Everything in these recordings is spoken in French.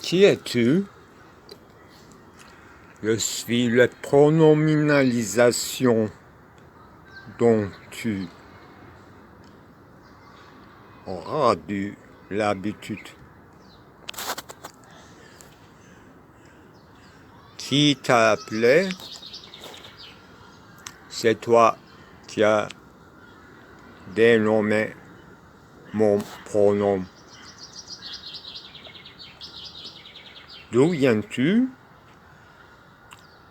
Qui es-tu? Je suis la pronominalisation dont tu auras l'habitude. Qui t'a appelé? C'est toi qui as dénommé mon pronom. D'où viens-tu?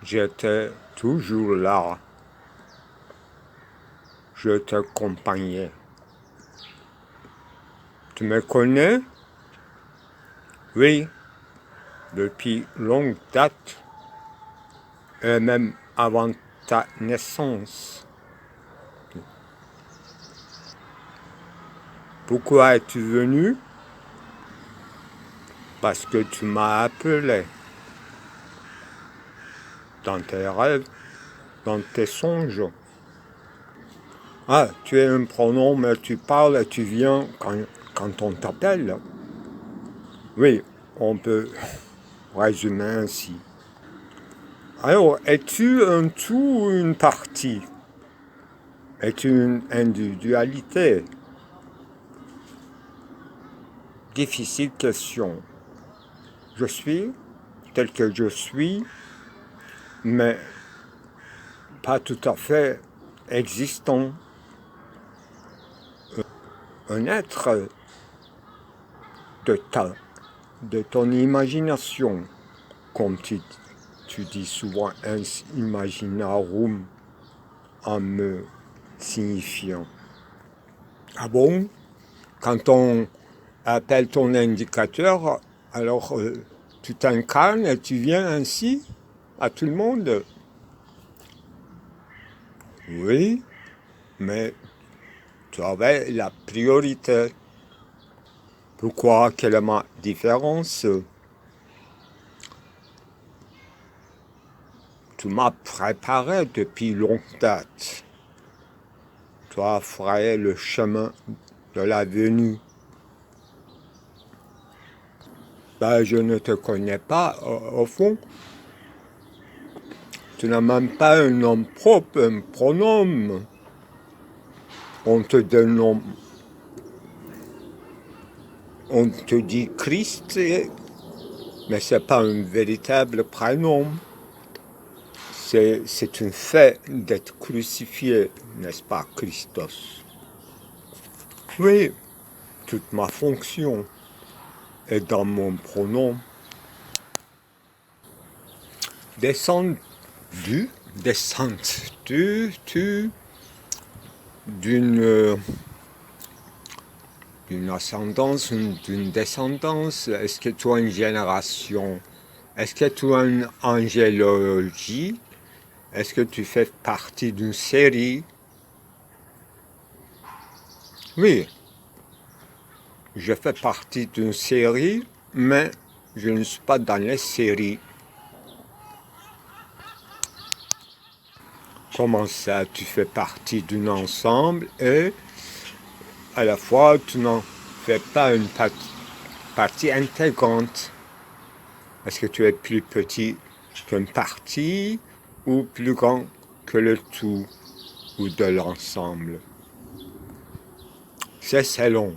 J'étais toujours là. Je t'accompagnais. Tu me connais? Oui, depuis longue date, et même avant ta naissance. Pourquoi es-tu venu? Parce que tu m'as appelé. Dans tes rêves, dans tes songes. Ah, tu es un pronom, mais tu parles et tu viens quand on t'appelle. Oui, on peut résumer ainsi. Alors, es-tu un tout ou une partie? Es-tu une individualité? Difficile question. Je suis tel que je suis, mais pas tout à fait existant. Un être de ton imagination, comme tu dis souvent imaginarum en me signifiant. Ah bon? Quand on appelle ton indicateur, alors tu t'incarnes et tu viens ainsi à tout le monde? Oui, mais tu avais la priorité. Pourquoi? Quelle est ma différence? Tu m'as préparé depuis longue date. Tu as frayé le chemin de la venue. Ben, je ne te connais pas, au fond. Tu n'as même pas un nom propre, un pronom. On te dénomme. On te dit Christ, mais ce n'est pas un véritable prénom. C'est un fait d'être crucifié, n'est-ce pas, Christos? Oui, toute ma fonction est dans mon pronom. Descendu d'une ascendance, d'une descendance? Est-ce que tu as une génération? Est-ce que tu as une angélologie? Est-ce que tu fais partie d'une série? Oui, je fais partie d'une série, mais je ne suis pas dans les séries. Comment ça, tu fais partie d'un ensemble et à la fois tu n'en fais pas une partie intégrante? Est-ce que tu es plus petit qu'une partie ou plus grand que le tout ou de l'ensemble? C'est selon.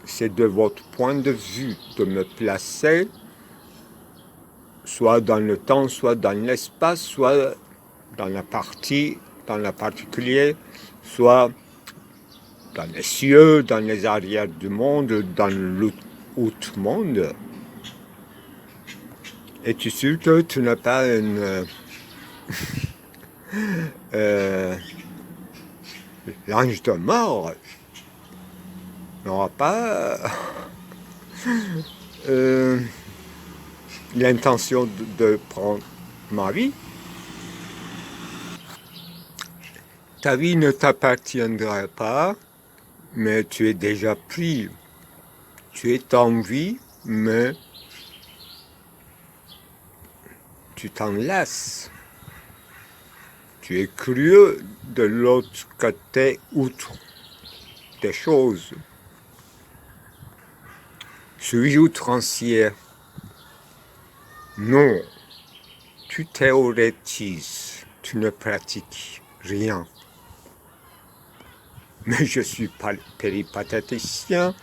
C'est de votre point de vue de me placer soit dans le temps, soit dans l'espace, soit dans la particulier, soit dans les cieux, dans les arrières du monde, dans l'outre-monde. Es-tu sûr que tu n'as pas une... l'ange de mort n'aura pas l'intention de prendre ma vie? Ta vie ne t'appartiendra pas, mais tu es déjà pris. Tu es en vie, mais tu t'en lasses. Tu es curieux de l'autre côté outre des choses. Suis-je outrancier? Non. Tu théorétises, tu ne pratiques rien. Mais je suis pas péripatéticien,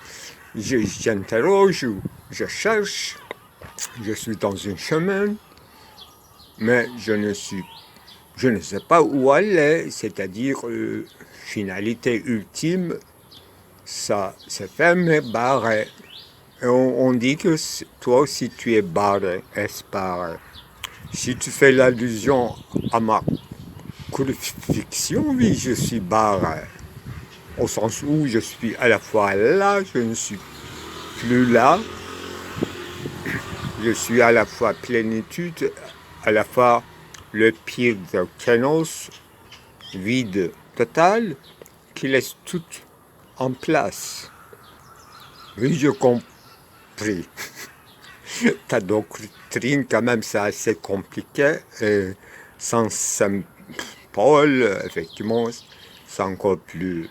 j'interroge, je cherche, je suis dans un chemin, mais je ne sais pas où aller, c'est-à-dire finalité ultime, ça c'est fermé, barré. Et on dit que toi aussi tu es barré, est barré. Si tu fais l'allusion à ma crucifixion, oui, je suis barré. Au sens où je suis à la fois là, je ne suis plus là. Je suis à la fois plénitude, à la fois le pire de Kénos, vide total, qui laisse tout en place. Oui, j'ai compris. Ta doctrine, quand même, c'est assez compliqué. Et sans Saint Paul, effectivement, c'est encore plus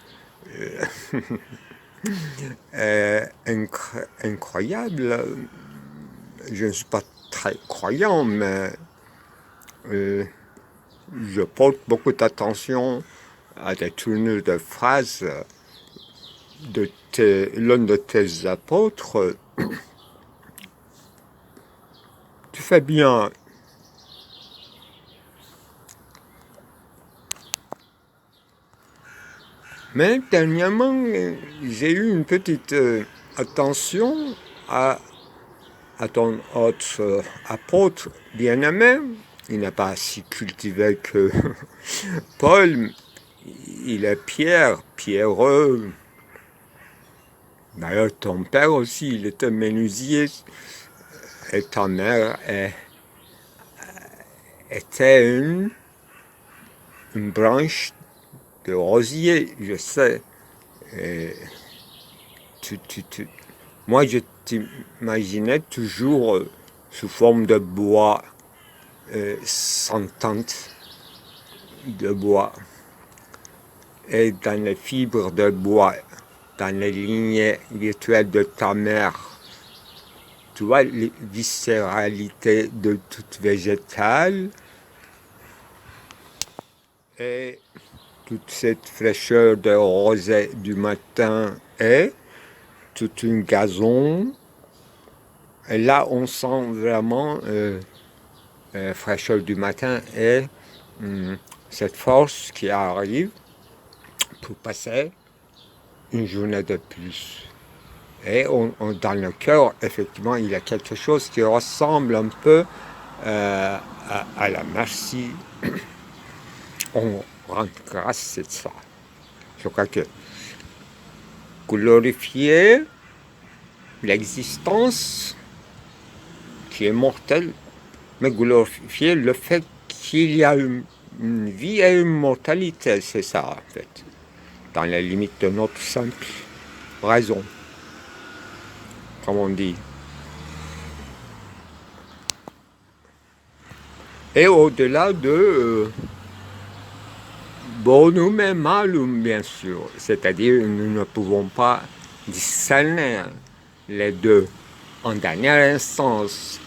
incroyable. Je ne suis pas très croyant, mais je porte beaucoup d'attention à des tournures de phrases de l'un de tes apôtres. Tu fais bien. Mais dernièrement, j'ai eu une petite attention à ton autre apôtre bien-aimé. Il n'est pas si cultivé que Paul. Il est pierreux. D'ailleurs, ton père aussi, il était menuisier. Et ta mère était une branche de rosier, je sais. Et moi, je t'imaginais toujours sous forme de bois, sentante de bois. Et dans les fibres de bois, dans les lignées virtuelles de ta mère, tu vois, les viscéralités de toute végétale et toute cette fraîcheur de rosée du matin et toute une gazon. Et là, on sent vraiment fraîcheur du matin et cette force qui arrive pour passer une journée de plus. Et dans le cœur, effectivement, il y a quelque chose qui ressemble un peu à la merci. On rend grâce, c'est ça. Je crois que glorifier l'existence qui est mortelle, mais glorifier le fait qu'il y a une vie et une mortalité, c'est ça en fait, dans les limites de notre simple raison, comme on dit. Et au-delà de bonum et malum, bien sûr, c'est-à-dire nous ne pouvons pas discerner les deux en dernière instance.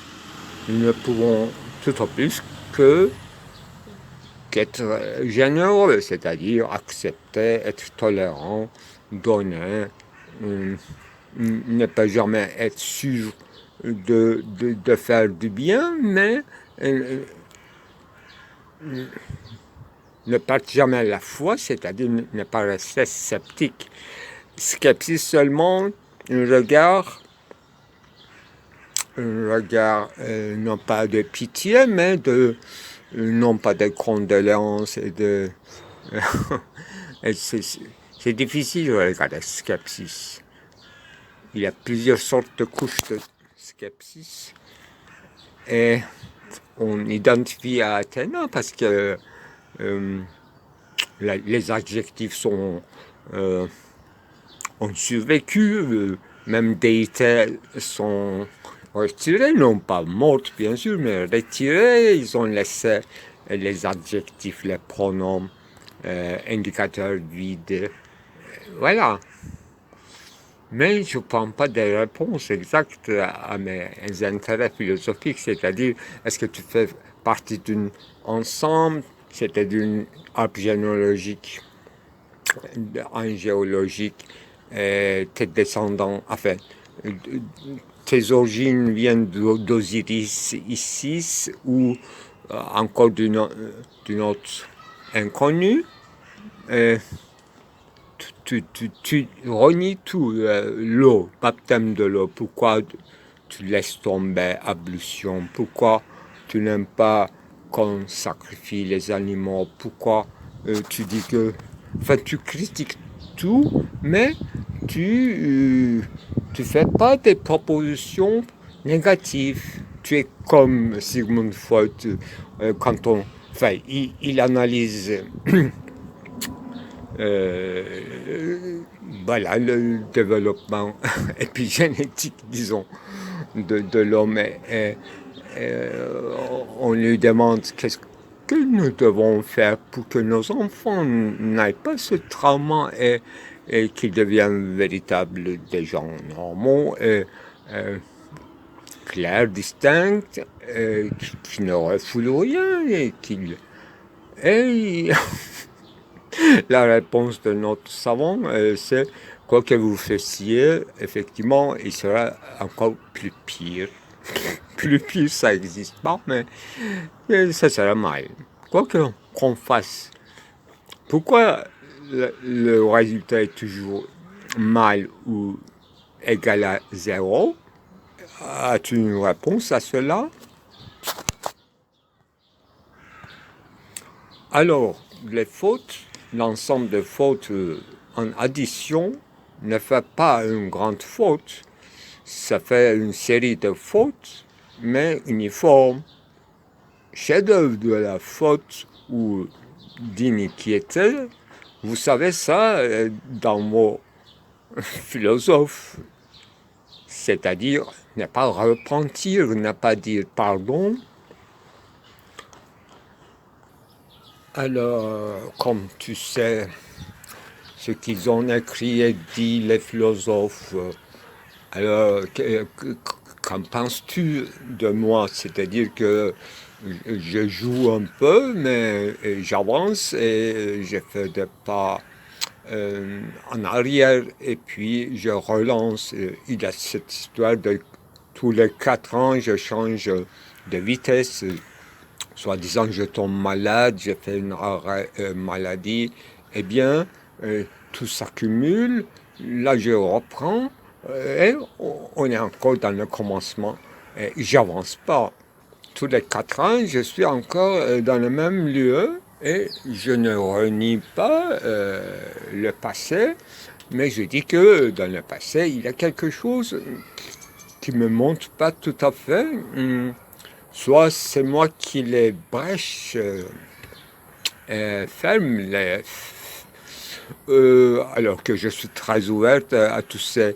Nous ne pouvons tout au plus qu'être généreux, c'est-à-dire accepter, être tolérant, donner, ne pas jamais être sûr de faire du bien, mais ne perdre jamais la foi, c'est-à-dire ne pas rester sceptique. Skepsis seulement, un regard non pas de pitié, mais non pas de condoléances et de... c'est difficile de regarder skepsis. Il y a plusieurs sortes de couches de skepsis. Et on identifie à Athéna parce que les adjectifs ont survécu, même déités sont retirés, non pas mortes bien sûr, mais retirés. Ils ont laissé les adjectifs, les pronoms, indicateurs vides. Voilà. mais je ne prends pas des réponses exactes à mes intérêts philosophiques, c'est-à-dire, est-ce que tu fais partie d'un ensemble, c'est-à-dire un arbre généalogique, un géologique, tes descendants, enfin, tes origines viennent d'Osiris Isis ou encore d'une autre inconnue. Tu renies tout, l'eau, baptême de l'eau. Pourquoi tu laisses tomber ablution? Pourquoi tu n'aimes pas qu'on sacrifie les animaux? Pourquoi tu dis que... Enfin, tu critiques tout, mais tu fais pas des propositions négatives. Tu es comme Sigmund Freud, quand on... Enfin, il analyse... voilà, le développement épigénétique, disons, de l'homme. On lui demande qu'est-ce que nous devons faire pour que nos enfants n'aient pas ce trauma et qu'ils deviennent véritables des gens normaux, clairs, distincts, qui ne refoulent rien et qu'ils... Et la réponse de notre savant, c'est quoi que vous fassiez, effectivement, il sera encore plus pire. Plus pire, ça n'existe pas, mais ça sera mal. Quoi qu'on fasse. Pourquoi le résultat est toujours mal ou égal à zéro? As-tu une réponse à cela? Alors, les fautes, l'ensemble de fautes en addition ne fait pas une grande faute. Ça fait une série de fautes, mais uniformes. Chef-d'œuvre de la faute ou d'iniquité, vous savez ça dans vos philosophes. C'est-à-dire ne pas repentir, ne pas dire pardon. Alors, comme tu sais, ce qu'ils ont écrit et dit, les philosophes, alors, qu'en penses-tu de moi? C'est-à-dire que je joue un peu, mais j'avance et je fais des pas en arrière et puis je relance. Il y a cette histoire de tous les 4 ans, je change de vitesse. Soi-disant, je tombe malade, je fais une maladie. Eh bien, tout s'accumule. Là, je reprends. Et on est encore dans le commencement. Et j'avance pas. Tous les 4 ans, je suis encore dans le même lieu et je ne renie pas le passé, mais je dis que dans le passé, il y a quelque chose qui ne me montre pas tout à fait. Soit c'est moi qui les brèche, ferme, alors que je suis très ouverte à tous ces,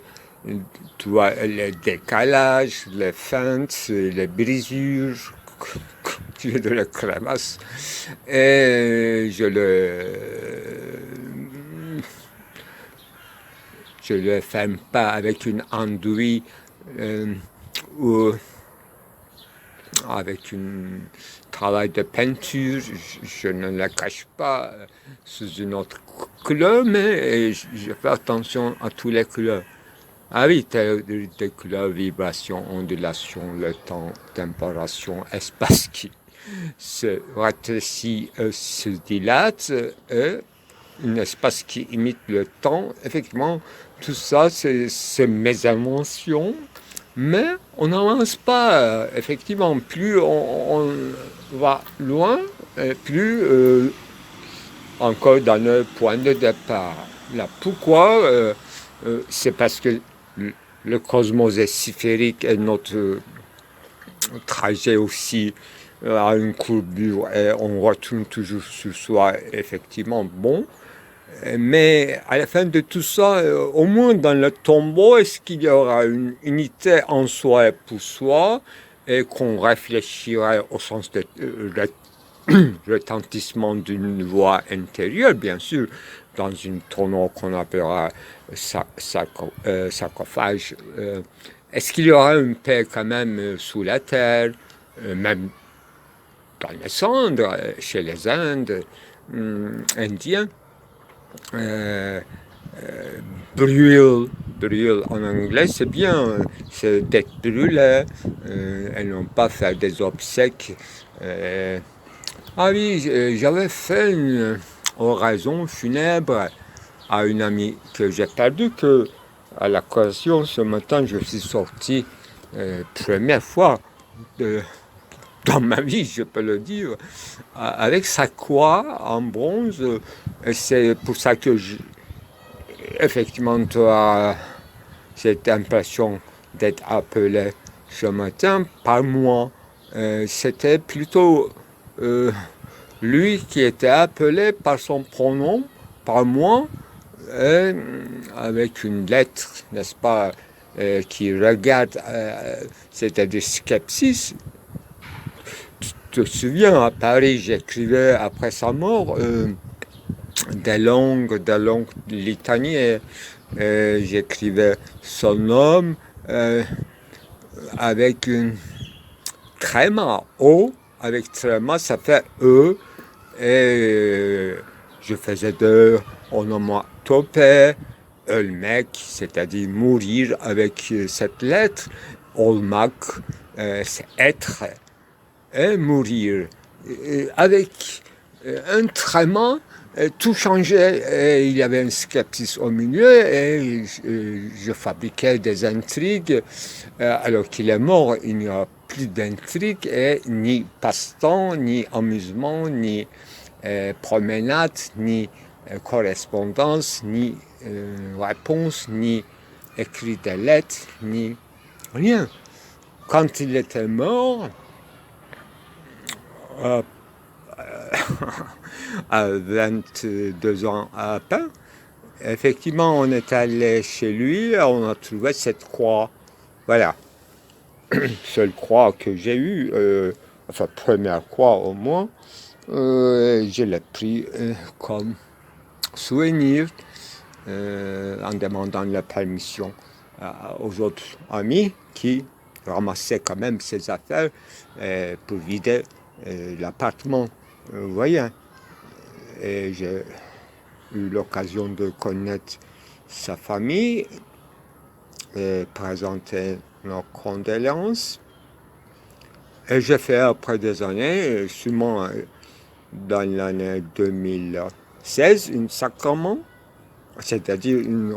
tu vois, les décalages, les feintes, les brisures, de la cremasse, et je le ferme pas avec une enduit ou avec un travail de peinture, je ne la cache pas sous une autre couleur, mais je fais attention à tous les couleurs. Ah oui, des couleurs, vibrations, ondulations, le temps, température, espace qui se rétrécit, se dilate, un espace qui imite le temps. Effectivement, tout ça, c'est mes inventions. Mais on n'avance pas, effectivement, plus on va loin, plus encore dans le point de départ. Là, pourquoi c'est parce que le cosmos est sphérique et notre trajet aussi a une courbure et on retourne toujours sur soi, effectivement, bon. Mais à la fin de tout ça, au moins dans le tombeau, est-ce qu'il y aura une unité en soi et pour soi et qu'on réfléchirait au sens de retentissement d'une voix intérieure, bien sûr, dans une tonneau qu'on appellera sarcophage. Est-ce qu'il y aura une paix quand même sous la terre, même dans les cendres, chez les Indes, Indiens? Brûle en anglais, c'est bien, c'est d'être brûlé, et non pas faire des obsèques. Ah oui, j'avais fait une oraison funèbre à une amie que j'ai perdue, que à la collation ce matin, je suis sorti première fois dans ma vie, je peux le dire, avec sa croix en bronze. Et c'est pour ça que effectivement, tu as cette impression d'être appelé ce matin par moi. C'était plutôt lui qui était appelé par son pronom, par moi, avec une lettre, n'est-ce pas, qui regarde, c'est-à-dire skepsis. Tu te souviens, à Paris, j'écrivais après sa mort des longues litanies, j'écrivais son nom avec une tréma, O, avec tréma, ça fait E, et je faisais de onomatopée, Ölmek, c'est-à-dire mourir avec cette lettre, Olmak, c'est être, et mourir. Avec un tréma, tout changeait, et il y avait un skepsis au milieu, et je fabriquais des intrigues. Alors qu'il est mort, il n'y a plus d'intrigues, et ni passe-temps, ni amusement, ni promenade, ni correspondance, ni réponse, ni écrit des lettres, ni rien. Quand il était mort, à 22 ans à peine, effectivement, on est allé chez lui, on a trouvé cette croix. Voilà, seule croix que j'ai eue, enfin première croix au moins, je l'ai pris comme souvenir en demandant la permission aux autres amis qui ramassaient quand même ses affaires pour vider l'appartement. Vous voyez, et j'ai eu l'occasion de connaître sa famille et présenter nos condoléances. Et j'ai fait après des années, sûrement dans l'année 2016, un sacrement, c'est-à-dire une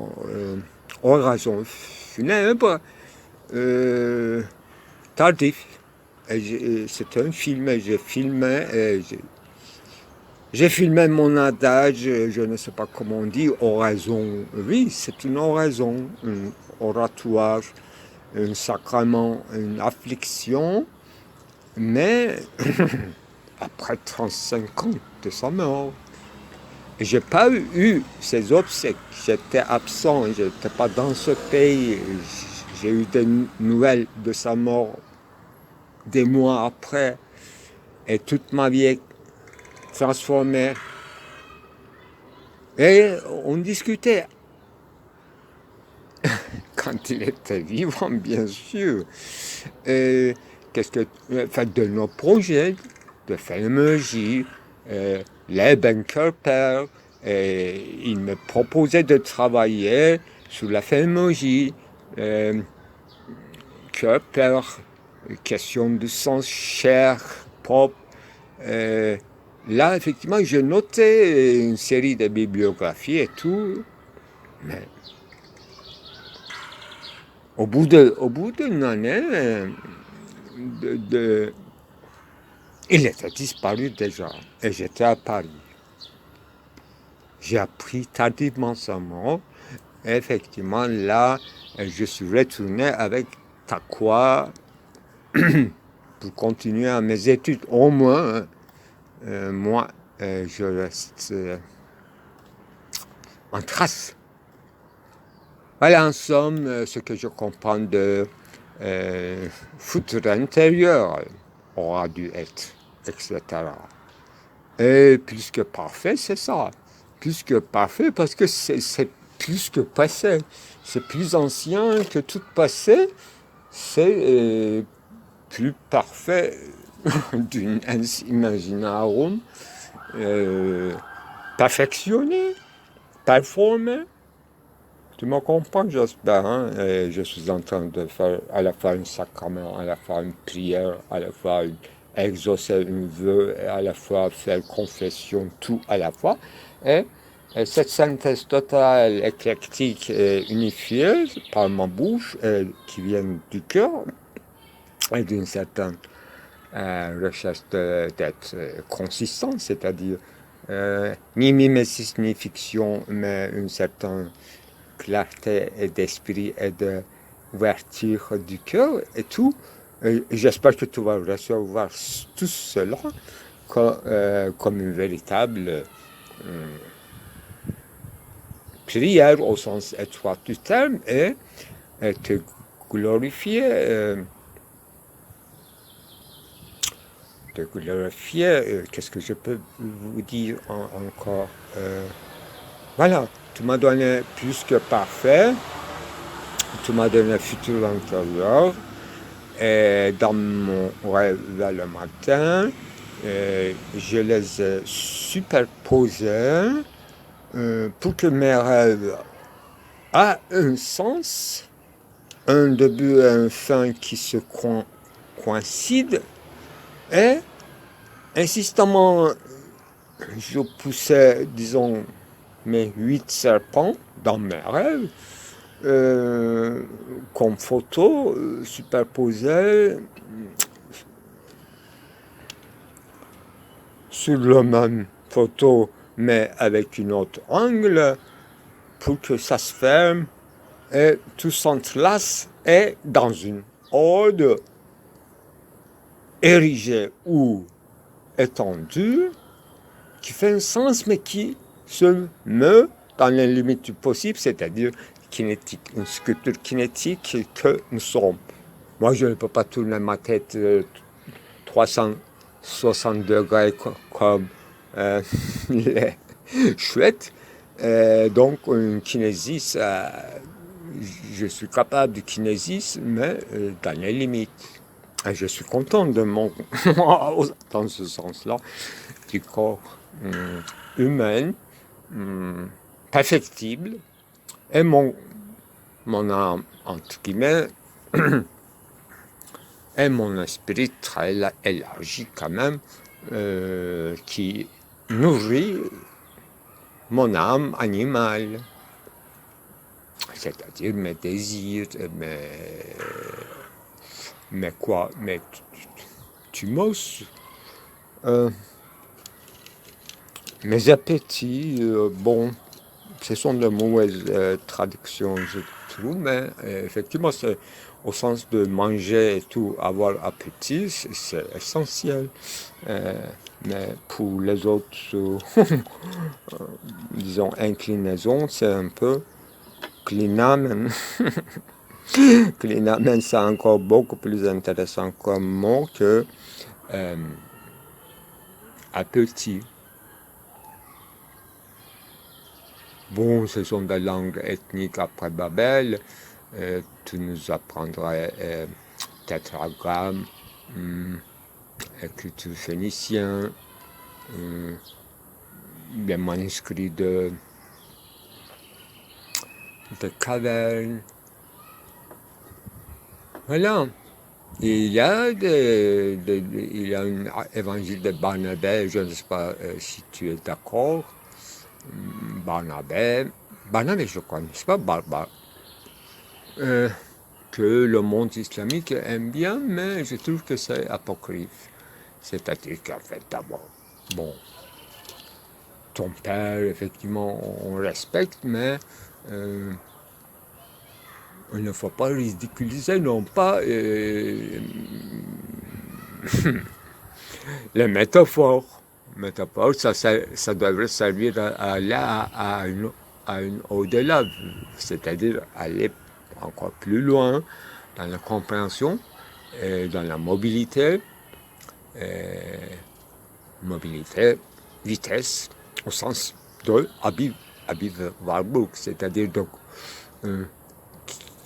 oraison funèbre tardif. C'était un film, et j'ai filmé mon adage, je ne sais pas comment on dit, oraison. Oui, c'est une oraison, un oratoire, un sacrement, une affliction, mais après 35 ans de sa mort. Et je n'ai pas eu ces obsèques, j'étais absent, je n'étais pas dans ce pays, j'ai eu des nouvelles de sa mort des mois après, et toute ma vie est transformée. Et on discutait, quand il était vivant, bien sûr, de nos projets de Fennologie, Lebenkörper, il me proposait de travailler sur la Fennologie, Körper, question de sens, chair, propre. Là, effectivement, je notais une série de bibliographies et tout, mais au bout d'une année, il était disparu déjà, et j'étais à Paris. J'ai appris tardivement sa mort, et effectivement, là, je suis retourné avec Takwa pour continuer à mes études, au moins. Moi, je reste en trace. Voilà en somme ce que je comprends de futur intérieur aura dû être, etc. Et plus que parfait, c'est ça. Plus que parfait parce que c'est plus que passé. C'est plus ancien que tout passé. C'est plus parfait d'une imaginarum euh, perfectionné, performé. Tu me comprends, j'espère. Hein? Et je suis en train de faire à la fois un sacrement, à la fois une prière, à la fois exaucer un vœu, et à la fois faire confession, tout à la fois. Et cette synthèse totale, éclectique et unifiée par ma bouche, qui vient du cœur, et d'une certaine recherche d'être consistant, c'est-à-dire ni mimétisme ni fiction, mais une certaine clarté d'esprit et d'ouverture du cœur et tout. J'espère que tu vas recevoir tout cela comme une véritable prière au sens étroit du terme et te glorifier. Qu'est-ce que je peux vous dire encore Voilà, tu m'as donné plus que parfait, tu m'as donné un futur intérieur, et dans mon rêve le matin, je les ai superposés pour que mes rêves aient un sens, un début et une fin qui se coïncident, et insistamment, je poussais, disons, mes 8 serpents dans mes rêves, comme photo superposée sur la même photo, mais avec un autre angle, pour que ça se ferme et tout s'entrelace et dans une ode érigée ou étendue qui fait un sens mais qui se meut dans les limites du possible, c'est-à-dire kinétique, une sculpture kinétique que nous sommes. Moi, je ne peux pas tourner ma tête 360 degrés comme les chouettes. Donc, une kinésis, je suis capable de kinésis, mais dans les limites. Et je suis content de mon, dans ce sens-là, du corps humain, perfectible, et mon âme, entre guillemets, et mon esprit très élargi quand même, qui nourrit mon âme animale, c'est-à-dire mes désirs, mes quoi, mes thumos, mes appétits, bon, ce sont de mauvaises traductions, je trouve, mais effectivement, c'est au sens de manger et tout, avoir appétit, c'est essentiel. Mais pour les autres, disons, inclinaisons, c'est un peu clinamen. Clinamen, c'est encore beaucoup plus intéressant comme mot que appétit. Bon, ce sont des langues ethniques après Babel. Tu nous apprendrais tétragramme, écriture phénicien, des manuscrits de cavernes. Voilà. Il y a il y a un évangile de Barnabé, je ne sais pas si tu es d'accord. Barnabé, je crois, n'est-ce pas, que le monde islamique aime bien, mais je trouve que c'est apocryphe. C'est-à-dire qu'en fait, d'abord, bon, ton père, effectivement, on respecte, mais il ne faut pas ridiculiser non pas les métaphores. Métaphore, ça devrait servir à aller à une au-delà, c'est-à-dire aller encore plus loin dans la compréhension, et dans la mobilité. Mobilité, vitesse au sens de Abiy-Warburg, c'est-à-dire donc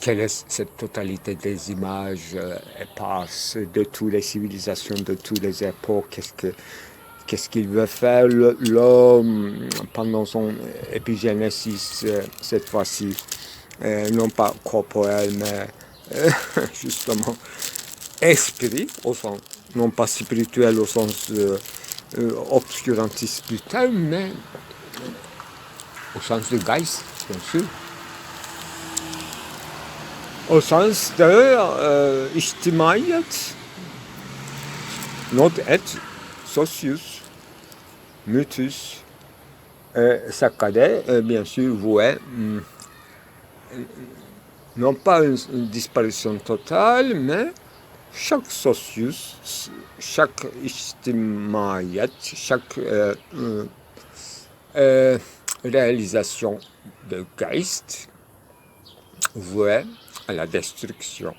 quelle est cette totalité des images éparses de toutes les civilisations, de toutes les époques, qu'est-ce qu'il veut faire l'homme pendant son épigénésis cette fois-ci, non pas corporel, mais justement esprit, au sens, non pas spirituel au sens obscurantiste du terme, mais au sens de Geist, bien sûr. Au sens de ijtimaiyet, not et socius, mutus, saccade, bien sûr, voué, non pas une disparition totale, mais chaque socius, chaque ijtimaiyet, chaque réalisation de Geist vouée à la destruction.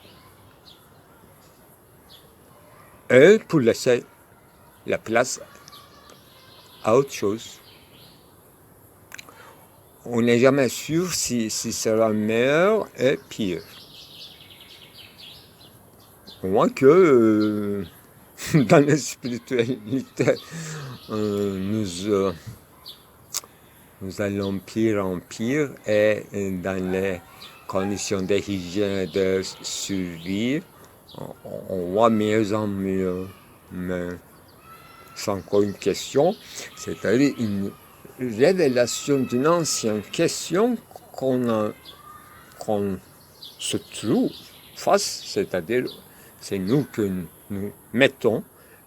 Et pour laisser la place à autre chose. On n'est jamais sûr si sera meilleur et pire. Au moins que dans la spiritualité, nous allons pire en pire et dans les conditions d'hygiène et de survie, on va mieux en mieux. Mais c'est encore une question, c'est-à-dire une révélation d'une ancienne question qu'on se trouve face, c'est-à-dire c'est nous que nous mettons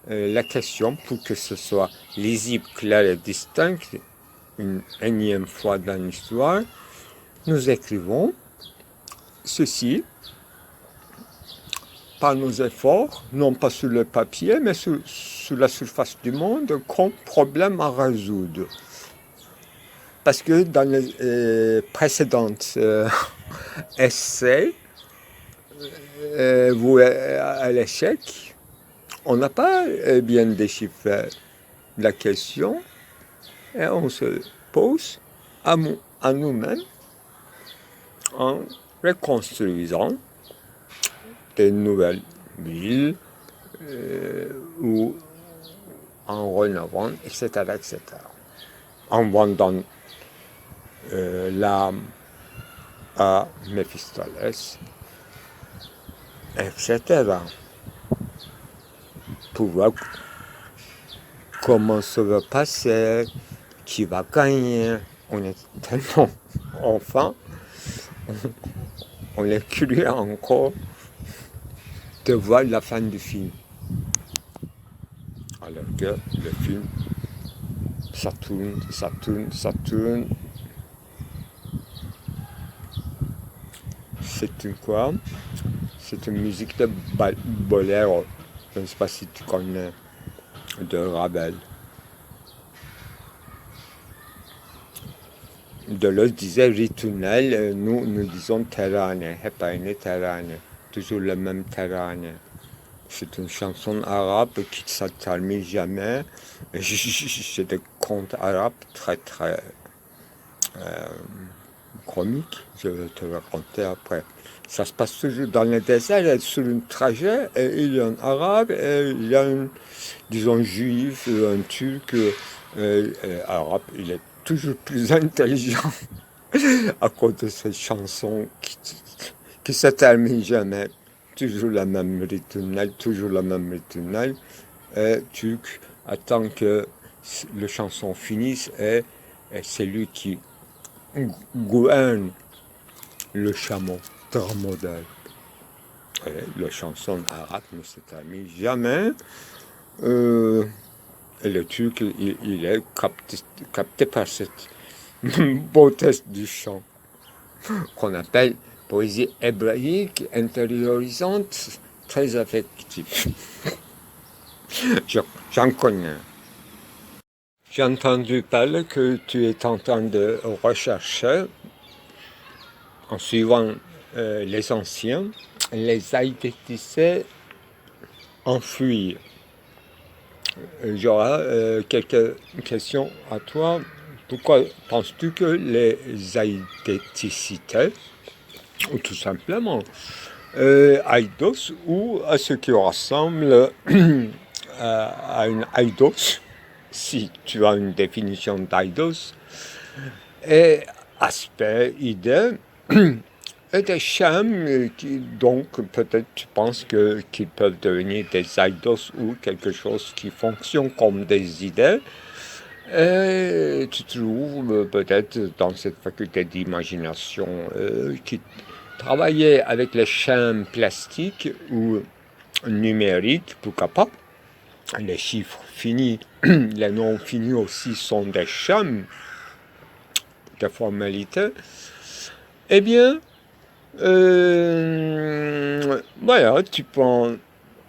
la question pour que ce soit lisible, clair et distinct une énième fois dans l'histoire. Nous écrivons ceci par nos efforts, non pas sur le papier, mais sur la surface du monde, comme problème à résoudre. Parce que dans les précédents essais voués à l'échec, on n'a pas bien déchiffré la question et on se pose à nous-mêmes en reconstruisant des nouvelles villes ou en rénovant, etc., etc. En vendant l'âme à Méphistophélès, etc. Pour voir comment ça va passer, qui va gagner. On est tellement enfant, on est curieux encore de voir la fin du film. Alors que le film, ça tourne. C'est une quoi? C'est une musique de boléro. Je ne sais pas si tu connais, de Ravel. Deleuze disait ritournel, nous disons terrane, hep aynı terrane, toujours le même terrane. C'est une chanson arabe qui ne se termine jamais. J'ai des contes arabes très comiques, je vais te raconter après. Ça se passe toujours dans le désert, et sur un trajet, et il y a un arabe, et il y a un, disons, juif, un turc, arabe, il est toujours plus intelligent à cause de cette chanson qui se termine jamais. Toujours la même ritournelle, et turc attend que la chanson finisse et c'est lui qui gouverne le chameau, modèle. Et la chanson arabe ne se termine jamais. Et le truc, il est capté par cette beauté du chant qu'on appelle poésie hébraïque, intériorisante, très affective. J'en connais. J'ai entendu parler que tu es en train de rechercher, en suivant les anciens, les aïdétisés enfouis. j'aurai quelques questions à toi. Pourquoi penses-tu que les aïdéticités, ou tout simplement aïdos, ou à ce qui ressemble à une aïdos, si tu as une définition d'aïdos, et aspect, idée, et des schèmes qui, donc, peut-être tu penses qu'ils peuvent devenir des aïdos ou quelque chose qui fonctionne comme des idées. Et tu trouves peut-être dans cette faculté d'imagination qui travaillait avec les schèmes plastiques ou numériques, pourquoi pas. Les chiffres finis, les noms finis aussi sont des schèmes de formalité. Eh bien, voilà, tu prends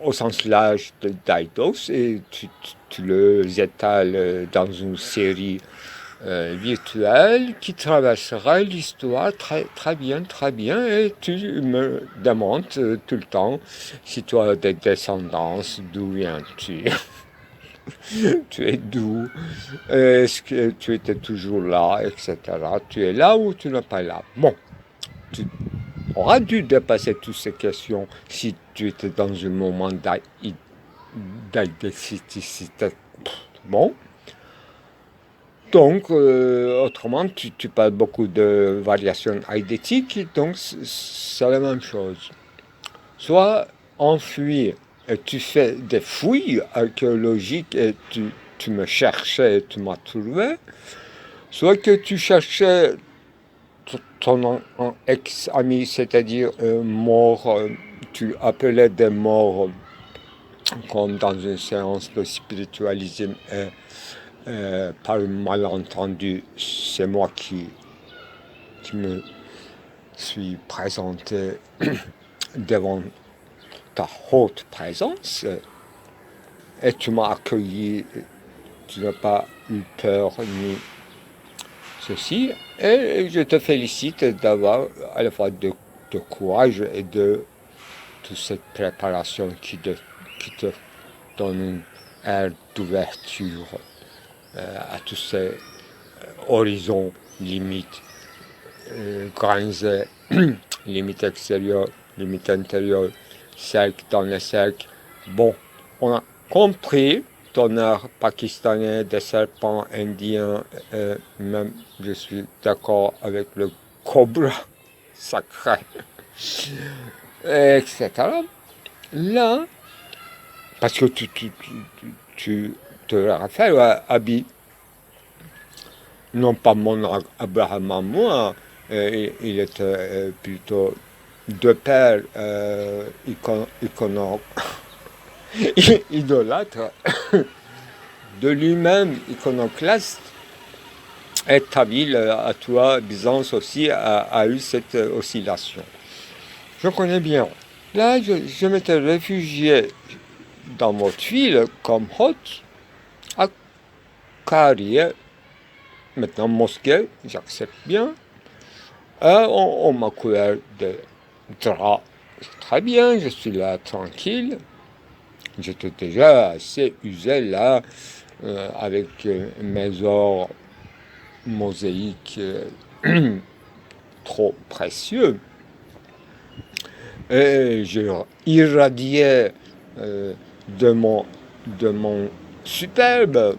au sens large d'Aidos et tu les étales dans une série virtuelle qui traversera l'histoire très bien, et tu me demandes tout le temps si tu as des descendances, d'où viens-tu, tu es d'où, est-ce que tu étais toujours là, etc. Tu es là ou tu n'es pas là. Bon, tu auras dû dépasser toutes ces questions si tu étais dans un moment d'aïdéticité. Bon. Donc, autrement, tu parles beaucoup de variations aïdétiques, donc c'est la même chose. Soit enfuir, et tu fais des fouilles archéologiques et tu me cherchais et tu m'as trouvé, soit que tu cherchais ton ex-ami, c'est-à-dire mort, tu appelais des morts comme dans une séance de spiritualisme. Par malentendu, c'est moi qui me suis présenté devant ta haute présence et tu m'as accueilli, tu n'as pas eu peur ni ceci, et je te félicite d'avoir à la fois de courage et de toute cette préparation qui te donne une aire d'ouverture à tous ces horizons, limites, grandes limites extérieures, limites intérieures, cercle dans le cercle. Bon, on a compris ton art pakistanais, des serpents indiens, même je suis d'accord avec le cobra sacré, etc. Là, parce que tu te réfères à Abi, non pas mon Abraham à moi, il était plutôt de père idolâtre, de lui-même iconoclaste, et ta ville à toi, Byzance aussi, a eu cette oscillation. Je connais bien. Là, je m'étais réfugié dans votre ville comme hôte à Carrière, maintenant mosquée, j'accepte bien. On m'a couvert de drap. Très bien, je suis là tranquille. J'étais déjà assez usé là, avec mes ors mosaïques trop précieux. Et je irradiais de mon superbe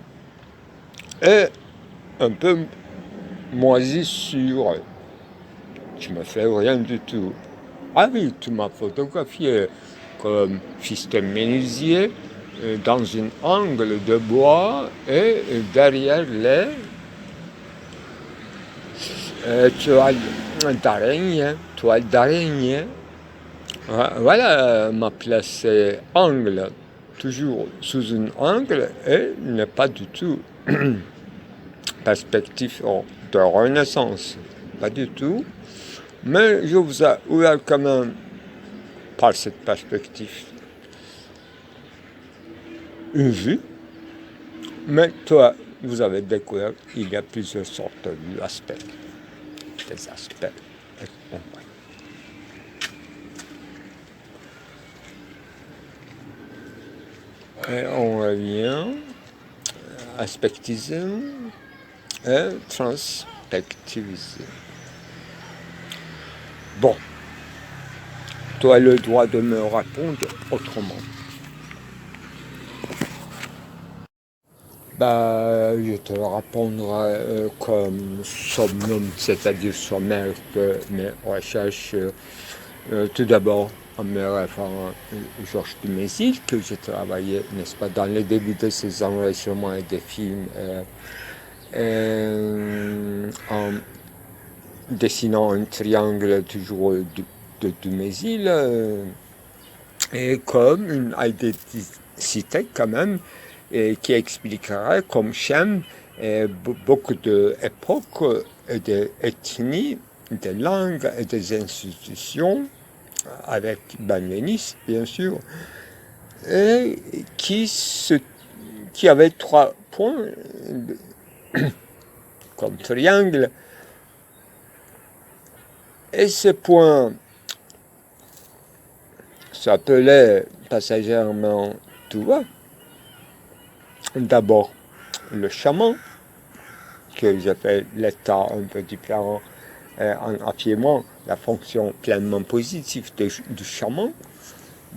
et un peu moisissure. Je me fais rien du tout. Ah oui, tu m'as photographié comme fils de menuisier dans un angle de bois et derrière les toile d'araignée. Voilà ma place, c'est angle, toujours sous un angle et n'est pas du tout perspective de renaissance, pas du tout. Mais je vous ai ouvert quand même par cette perspective une vue. Mais toi, vous avez découvert qu'il y a plusieurs sortes d'aspects. Des aspects. Et on revient, aspectisme et transpectivisme. Bon, tu as le droit de me répondre autrement. Je te répondrai comme somnum, c'est-à-dire sommaire que mes recherches, tout d'abord en me référant à Georges Dumézil, que j'ai travaillé, n'est-ce pas, dans le début de ses enregistrements et des films, en dessinant un triangle toujours de Dumézil, et comme une identité quand même, et qui expliquerait comme schème beaucoup d'époques, et d'ethnies, des langues et des institutions, avec Benveniste bien sûr, et qui avait 3 points comme triangle, et ces points s'appelaient passagèrement tout va. D'abord le chaman, que j'appelle l'état un peu différent en affirmant la fonction pleinement positive du chaman,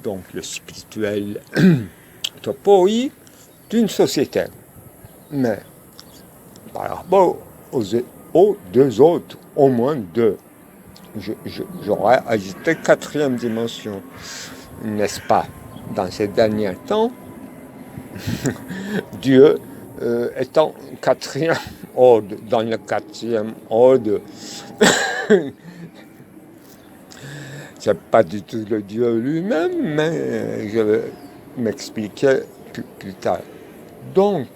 donc le spirituel topoi d'une société. Mais par rapport aux 2 autres, au moins 2, j'aurais ajouté 4e dimension, n'est-ce pas? Dans ces derniers temps, Dieu étant 4e ordre, dans le 4e ordre, c'est pas du tout le Dieu lui-même, mais je vais m'expliquer plus tard. Donc,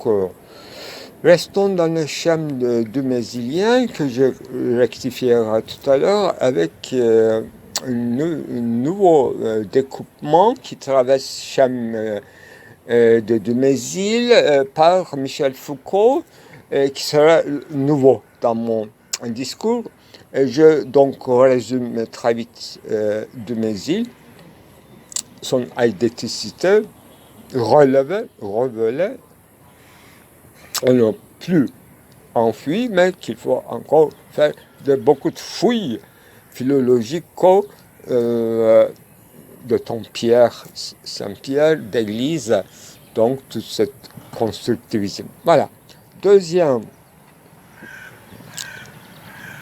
restons dans le schème du mésilien que je rectifierai tout à l'heure avec un nouveau découpement qui traverse le schème de Dumézil par Michel Foucault, qui sera nouveau dans mon discours. Et je donc résume très vite Dumézil, son identité relevée, on n'a plus enfui, mais qu'il faut encore faire beaucoup de fouilles philologiques de ton Pierre, Saint-Pierre, d'église, donc tout ce constructivisme. Voilà. Deuxième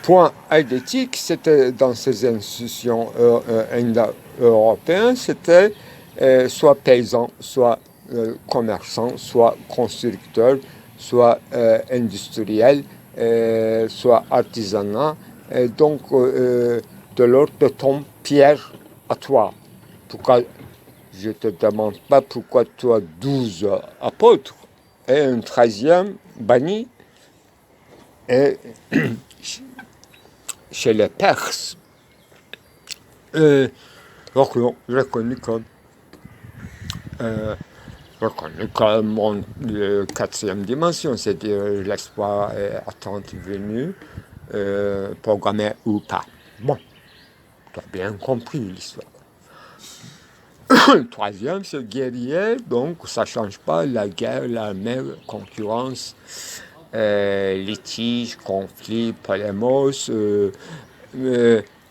point idétique, c'était dans ces institutions indo-européennes, c'était soit paysan, soit commerçant, soit constructeur, soit industriel, soit artisanat, donc de l'ordre de ton Pierre à toi. Pourquoi je ne te demande pas pourquoi tu as 12 apôtres et un 13e banni et chez les Perses, reconnu comme mon 4e dimension, c'est-à-dire l'espoir attente venu, programmé ou pas. Bon, tu as bien compris l'histoire. Le 3e, c'est guerrier, donc ça ne change pas, la guerre, la même concurrence, litige, conflit, polémos,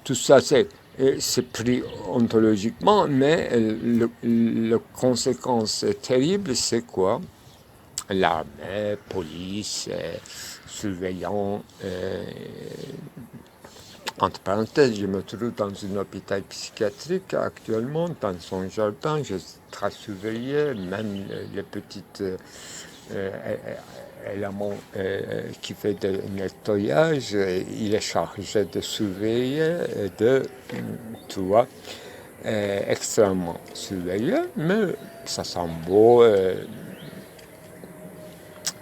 tout ça c'est pris ontologiquement, mais la conséquence terrible, c'est quoi? L'armée, police, surveillant, entre parenthèses, je me trouve dans un hôpital psychiatrique actuellement, dans son jardin, je suis très surveillé, même les petites éléments qui fait du nettoyage, il est chargé de surveiller, tu vois, extrêmement surveillé, mais ça sent beau,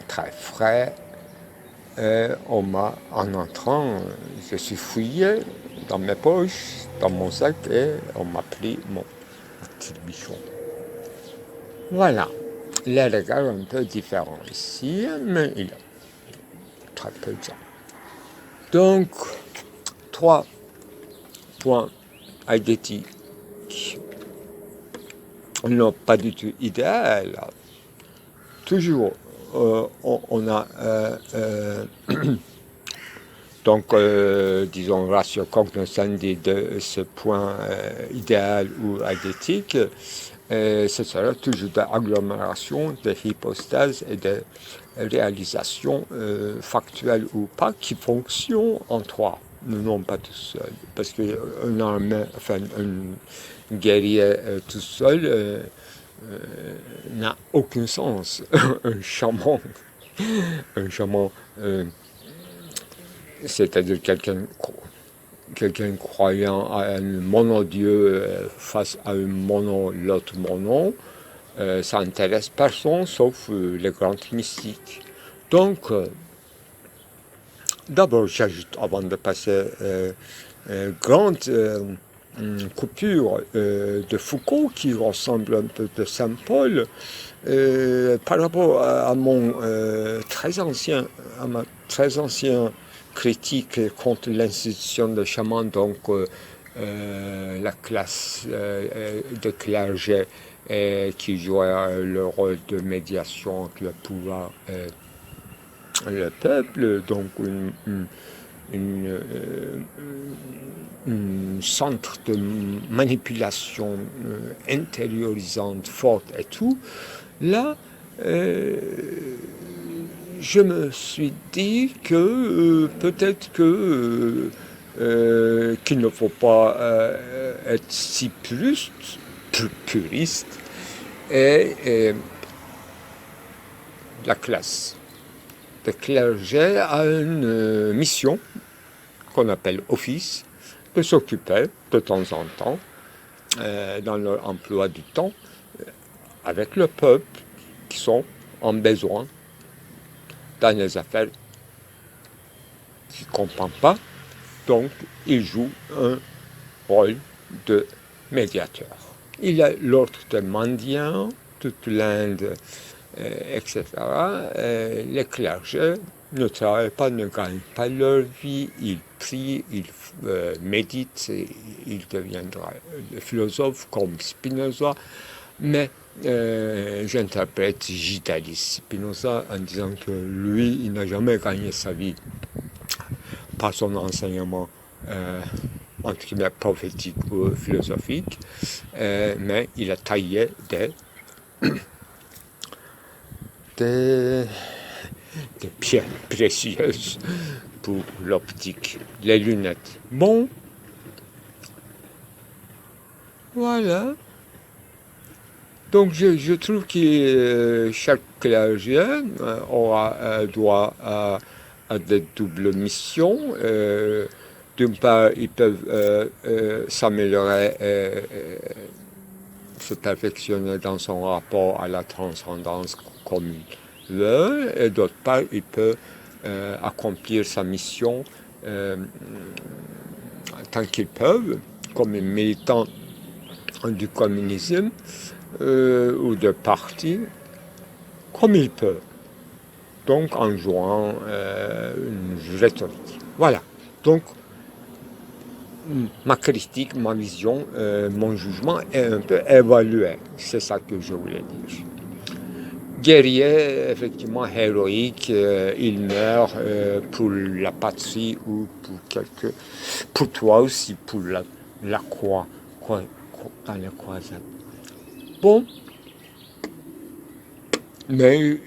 très frais. En entrant, je suis fouillé dans mes poches, dans mon sac, et on m'a pris mon petit bichon. Voilà. Les regards un peu différents ici, mais il y a très peu de gens. Donc, 3 points idétiques. non pas du tout idéal. Toujours, on a donc, disons, ratio cognoscendi de ce point idéal ou adétique, ce sera toujours de l'agglomération de hypothèses et de réalisations factuelles ou pas qui fonctionnent en trois, non pas tout seul. Parce qu'un armée, enfin, un guerrier tout seul n'a aucun sens. Un chaman c'est-à-dire quelqu'un croyant à un monodieu face à un l'autre mono, ça intéresse personne sauf les grands mystiques. Donc, d'abord, j'ajoute, avant de passer grande coupure de Foucault qui ressemble un peu de Saint-Paul par rapport à ma très ancien critique contre l'institution de chaman, donc la classe de clergé qui jouait le rôle de médiation entre le pouvoir et le peuple, donc un centre de manipulation intériorisante, forte et tout. Là, je me suis dit que peut-être qu'il ne faut pas être si puriste et la classe de clergé a une mission qu'on appelle office, de s'occuper de temps en temps, dans leur emploi du temps, avec le peuple qui sont en besoin dans les affaires qu'ils ne comprennent pas. Donc, il joue un rôle de médiateur. Il a l'ordre de mendiant, toute l'Inde, etc. Les clergés ne travaillent pas, ne gagnent pas leur vie, ils prient, ils méditent, ils deviendront philosophes comme Spinoza, mais j'interprète Gitalis Spinoza en disant que lui, il n'a jamais gagné sa vie par son enseignement entre guillemets prophétique ou philosophique, mais il a taillé des pierres précieuses pour l'optique, les lunettes. Bon, voilà. Donc je trouve que chaque clergien aura droit à des doubles missions. D'une part, ils peuvent s'améliorer, se perfectionner dans son rapport à la transcendance comme il veut, et d'autre part, il peut accomplir sa mission tant qu'ils peuvent, comme un militant du communisme ou de parti, comme il peut. Donc en jouant une rhétorique. Voilà. Donc, ma critique, ma vision, mon jugement est un peu évalué. C'est ça que je voulais dire. Guerrier, effectivement, héroïque, il meurt pour la patrie ou pour toi aussi, pour la croix, dans la croisade. Bon, mais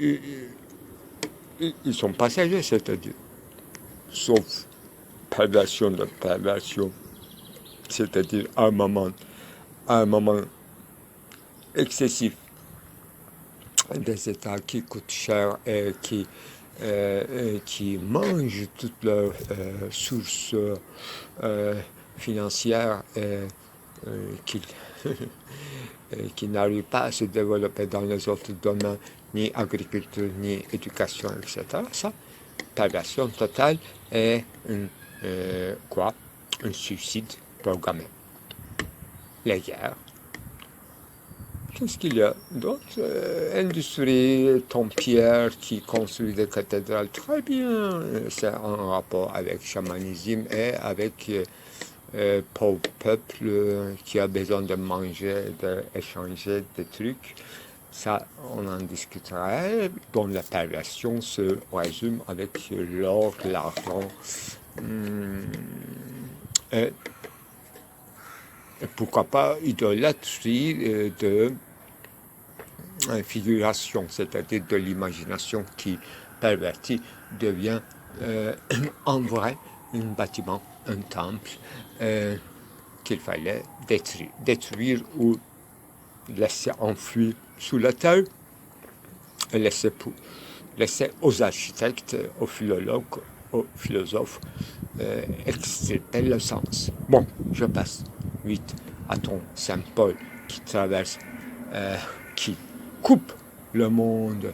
ils sont passagers, c'est-à-dire, sauf perversion de perversion, c'est-à-dire à un moment excessif des États qui coûtent cher et qui mangent toutes leurs sources financières qui n'arrivent pas à se développer dans les autres domaines, ni agriculture, ni éducation, etc. Ça, perversion totale et un suicide programmé. Les guerres. Qu'est-ce qu'il y a d'autre? Industrie, Tom Pierre qui construit des cathédrales, très bien. C'est en rapport avec chamanisme et avec pauvre peuple qui a besoin de manger, d'échanger des trucs. Ça, on en discutera, dont la perversion se résume avec l'or, l'argent, et pourquoi pas idolâtrie de figuration, c'est-à-dire de l'imagination qui pervertie devient en vrai un bâtiment, un temple qu'il fallait détruire ou laisser enfouir sous la terre et laisser aux architectes, aux philologues, aux philosophes extirper le sens. Bon, je passe vite à ton Saint-Paul qui traverse, qui coupe le monde,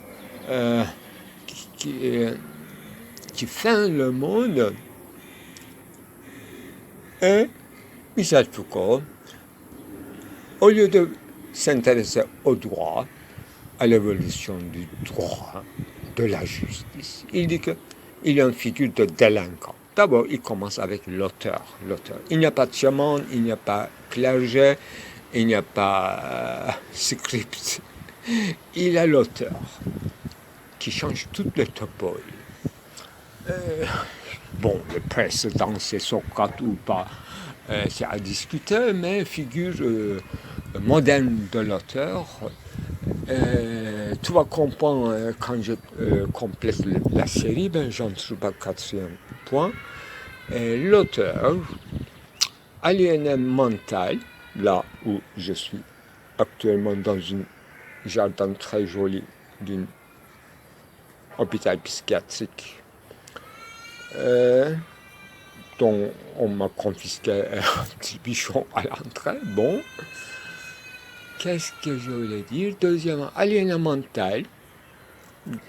qui fait le monde. Et Michel Foucault, au lieu de s'intéresser au droit, à l'évolution du droit, de la justice, il dit qu'il y a une figure de délinquant. D'abord, il commence avec l'auteur. Il n'y a pas de chaman, il n'y a pas clergé, il n'y a pas script. Il a l'auteur qui change toutes les topoles. Bon, le précédent, c'est Socrate ou pas, c'est à discuter, mais figure moderne de l'auteur. Tu vas comprendre quand je complète la série, j'en trouve au quatrième point. L'auteur, aliéné mental, là où je suis actuellement dans un jardin très joli d'un hôpital psychiatrique, dont on m'a confisqué un petit bichon à l'entrée. Bon, qu'est-ce que je voulais dire? Deuxièmement, aliéné mental,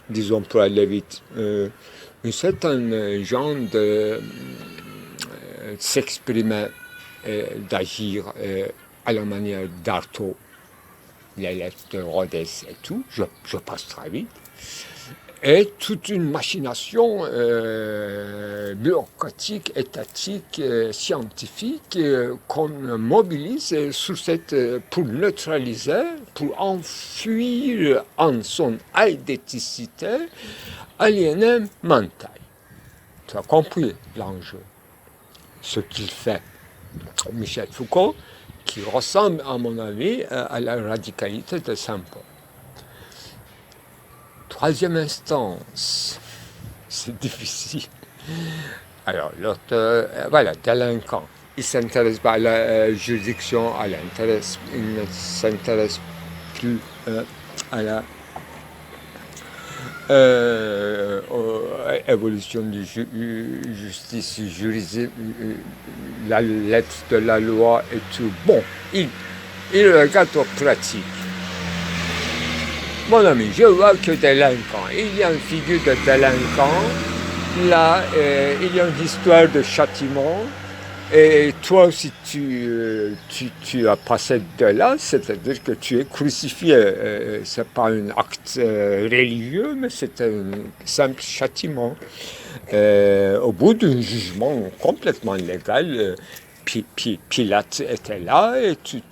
disons pour aller vite, un certain genre de s'exprimer, d'agir à la manière d'Artaud, les lettres de Rhodes et tout, je passe très vite, et toute une machination bureaucratique, étatique, scientifique qu'on mobilise sur pour neutraliser, pour enfuir en son eidéticité aliénée mentale. Tu as compris l'enjeu. Ce qu'il fait, Michel Foucault, qui ressemble, à mon avis, à la radicalité de Saint-Paul. Troisième instance, c'est difficile. Alors, l'auteur, voilà, délinquant. Il ne s'intéresse pas à la juridiction, il ne s'intéresse plus à la évolution de justice juridique, la lettre de la loi et tout. Bon, il regarde aux pratiques. Mon ami, je vois que délinquant. Il y a une figure de délinquant. Là, il y a une histoire de châtiment. Et toi, si tu as passé de là, c'est-à-dire que tu es crucifié. Ce n'est pas un acte religieux, mais c'est un simple châtiment. Au bout d'un jugement complètement légal, Pilate était là et tu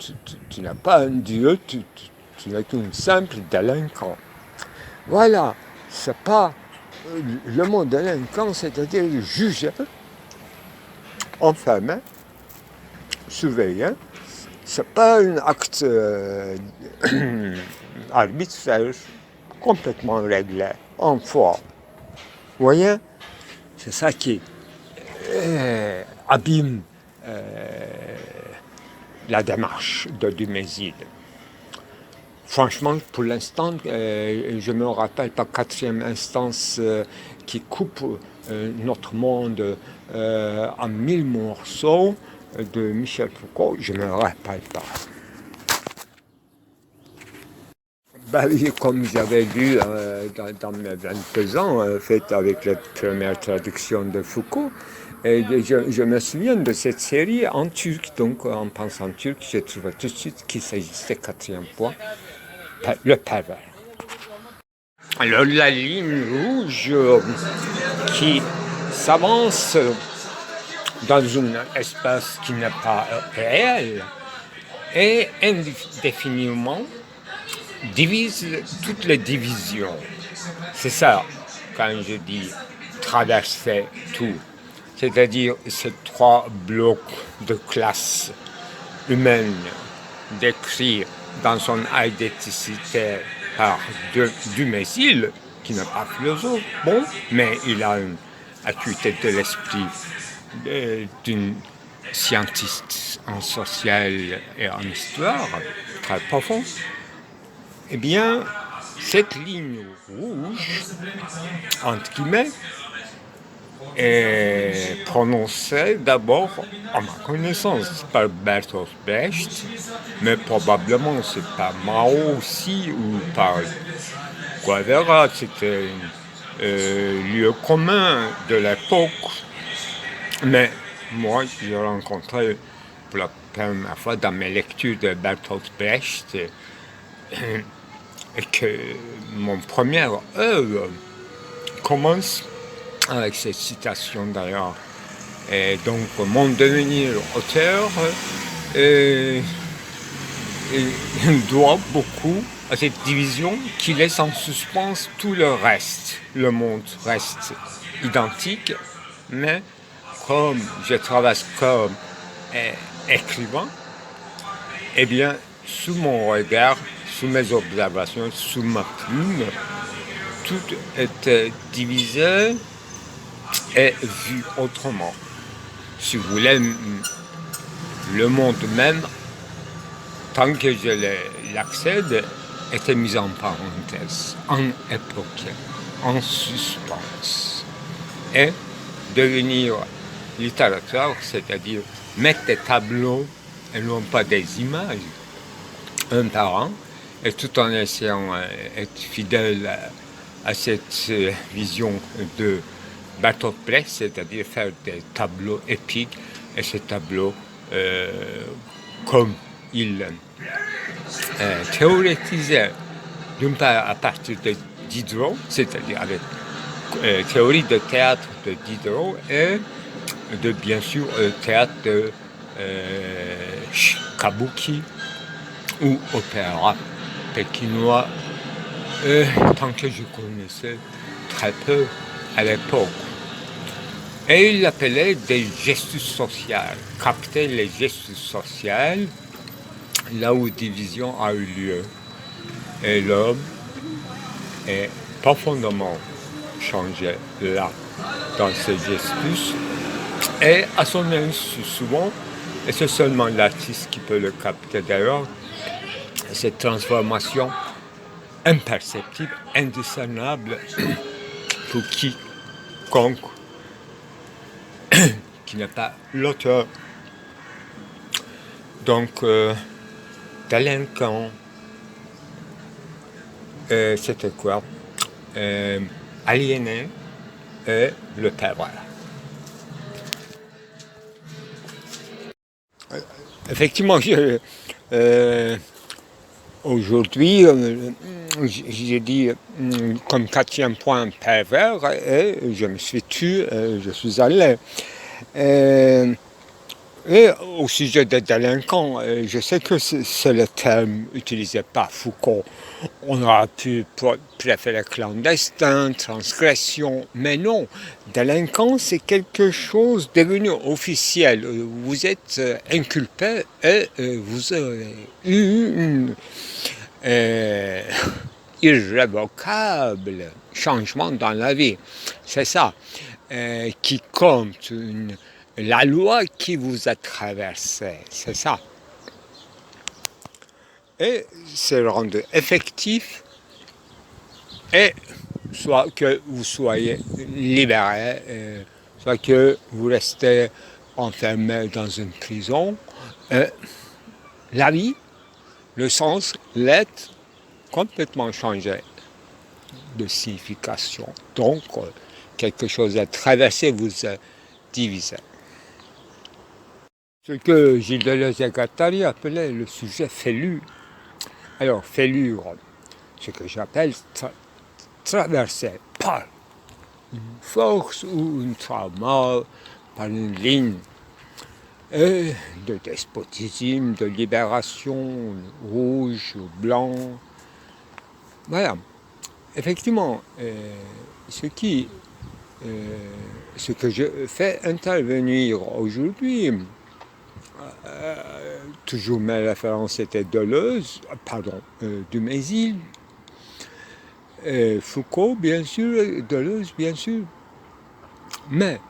n'as pas un Dieu, tu n'es qu'un simple délinquant. Voilà, c'est pas le mot délinquant, c'est-à-dire juger, enfermé, surveillé. C'est pas un acte arbitraire, complètement réglé, en foi. Vous voyez, c'est ça qui abîme la démarche de Dumézil. Franchement, pour l'instant, je me rappelle pas quatrième instance qui coupe notre monde en 1000 morceaux de Michel Foucault, je ne me rappelle pas. Comme j'avais lu dans mes 22 ans, fait avec la première traduction de Foucault, et je me souviens de cette série en turc, donc en pensant turc, j'ai trouvé tout de suite qu'il s'agissait quatrième point. Le pervers. Alors la ligne rouge qui s'avance dans un espace qui n'est pas réel et indéfiniment divise toutes les divisions. C'est ça quand je dis traverser tout, c'est-à-dire ces trois blocs de classe humaine décrits dans son identité par Dumézil, qui n'est pas philosophe, bon, mais il a une acuité de l'esprit d'une scientiste en social et en histoire très profonde. Eh bien, cette ligne rouge, entre guillemets, est prononcée d'abord, à ma connaissance, par Bertolt Brecht, mais probablement c'est par Mao aussi ou par Guevara. C'était un lieu commun de l'époque. Mais moi, j'ai rencontré pour la première fois dans mes lectures de Bertolt Brecht et que mon première œuvre commence avec cette citation d'ailleurs. Et donc, mon devenir auteur doit beaucoup à cette division qui laisse en suspens tout le reste. Le monde reste identique, mais comme je travaille comme écrivain, eh bien, sous mon regard, sous mes observations, sous ma plume, tout était divisé et vu autrement. Si vous voulez, le monde même, tant que je l'accède, était mis en parenthèse, en époque, en suspens. Et devenir littérateur, c'est-à-dire mettre des tableaux et non pas des images, un par un, et tout en essayant d'être fidèle à cette vision de Bertolt Brecht, c'est-à-dire faire des tableaux épiques, et ces tableaux, comme il théorétisait, d'une part à partir de Diderot, c'est-à-dire avec théorie de théâtre de Diderot, et de bien sûr théâtre de kabuki ou opéra pékinois, tant que je connaissais très peu à l'époque. Et il l'appelait des gestes sociaux, capter les gestes sociaux là où division a eu lieu. Et l'homme est profondément changé là, dans ces gestus, et à son insu souvent, et c'est seulement l'artiste qui peut le capter d'ailleurs, cette transformation imperceptible, indiscernable pour quiconque qui n'est pas l'auteur. Donc, délinquant, c'était quoi? Aliéné et le pervers. Effectivement, aujourd'hui, j'ai dit comme quatrième point pervers et je me suis tué, je suis allé. Et au sujet des délinquants, je sais que c'est le terme utilisé par Foucault. On aura pu préférer clandestin, transgression, mais non. Délinquant, c'est quelque chose devenu officiel. Vous êtes inculpé et vous avez eu une irrévocable changement dans la vie. C'est ça qui compte. La loi qui vous a traversé, c'est ça. Et c'est rendu effectif, et soit que vous soyez libéré, soit que vous restez enfermé dans une prison. La vie, le sens, l'être, complètement changé de signification. Donc, quelque chose à traverser vous a divisé. Ce que Gilles Deleuze-Guattari appelait le sujet fêlu. Alors, fêlure, ce que j'appelle traversé par une force ou un trauma, par une ligne de despotisme, de libération, rouge, blanc. Voilà. Effectivement, ce que je fais intervenir aujourd'hui, toujours ma référence était Dumézil, Foucault, bien sûr, Deleuze, bien sûr. Mais